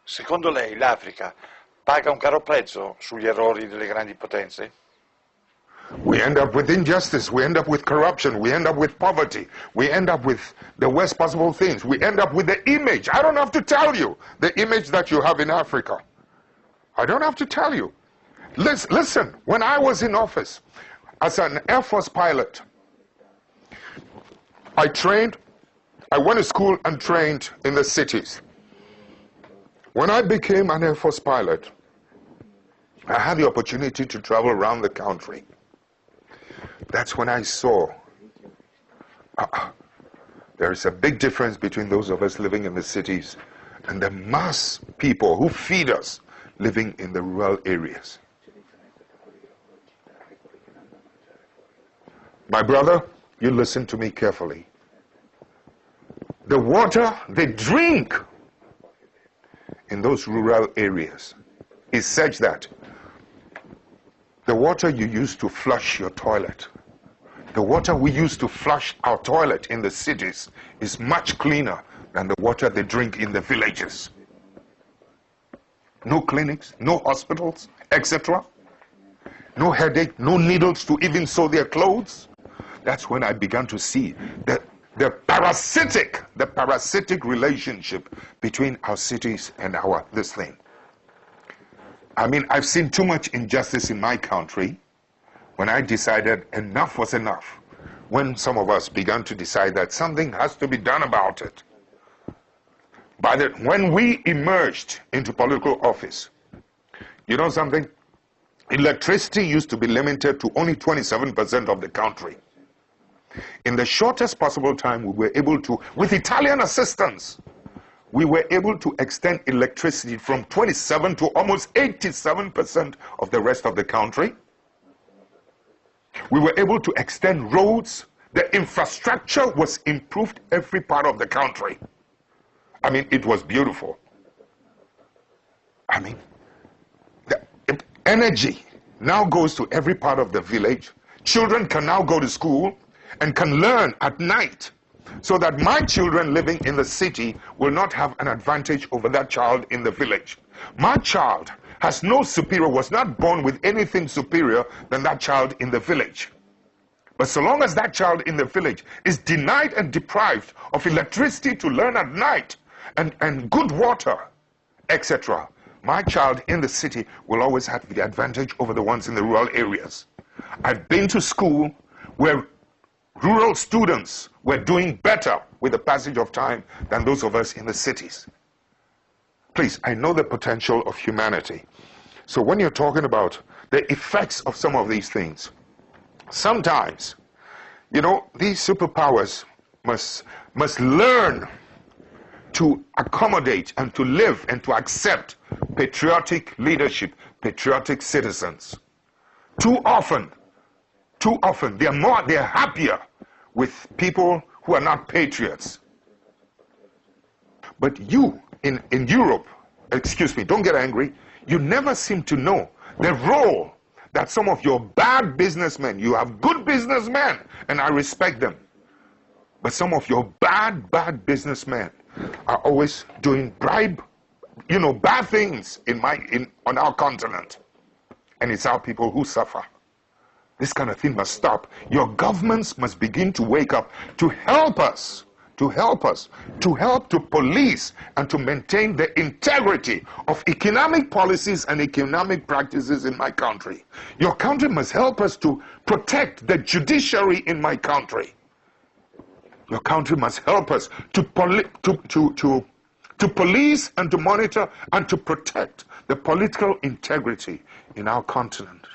Secondo lei l'Africa paga un caro prezzo sugli errori delle grandi potenze? We end up with injustice, we end up with corruption, we end up with poverty, we end up with the worst possible things, we end up with the image. I don't have to tell you the image that you have in Africa. I don't have to tell you. Listen, when I was in office as an Air Force pilot, I went to school and trained in the cities. When I became an Air Force pilot, I had the opportunity to travel around the country. That's when I saw there is a big difference between those of us living in the cities and the mass people who feed us living in the rural areas. My brother, you listen to me carefully. The water they drink in those rural areas is such that the water you use to flush your toilet, the water we use to flush our toilet in the cities is much cleaner than the water they drink in the villages. No clinics, no hospitals, etc. No headache, no needles to even sew their clothes. That's when I began to see the parasitic relationship between our cities and this thing. I mean, I've seen too much injustice in my country when I decided enough was enough. When some of us began to decide that something has to be done about it. When we emerged into political office, you know something? Electricity used to be limited to only 27% of the country. In the shortest possible time, we were able to, with Italian assistance, we were able to extend electricity from 27 to almost 87% of the rest of the country. We were able to extend roads. The infrastructure was improved every part of the country. I mean, it was beautiful. I mean, the energy now goes to every part of the village. Children can now go to school and can learn at night, so that my children living in the city will not have an advantage over that child in the village. My child has no superior, was not born with anything superior than that child in the village. But so long as that child in the village is denied and deprived of electricity to learn at night and good water, etc., my child in the city will always have the advantage over the ones in the rural areas. I've been to school where rural students were doing better with the passage of time than those of us in the cities. Please, I know the potential of humanity. So when you're talking about the effects of some of these things, sometimes, you know, these superpowers must learn to accommodate and to live and to accept patriotic leadership, patriotic citizens. Too often, they're happier with people who are not patriots. But you, in Europe, excuse me, don't get angry, you never seem to know the role that some of your bad businessmen, you have good businessmen, and I respect them, but some of your bad businessmen are always doing bad things on our continent. And it's our people who suffer. This kind of thing must stop. Your governments must begin to wake up to help us, to help to police and to maintain the integrity of economic policies and economic practices in my country. Your country must help us to protect the judiciary in my country. Your country must help us to police and to monitor and to protect the political integrity in our continent.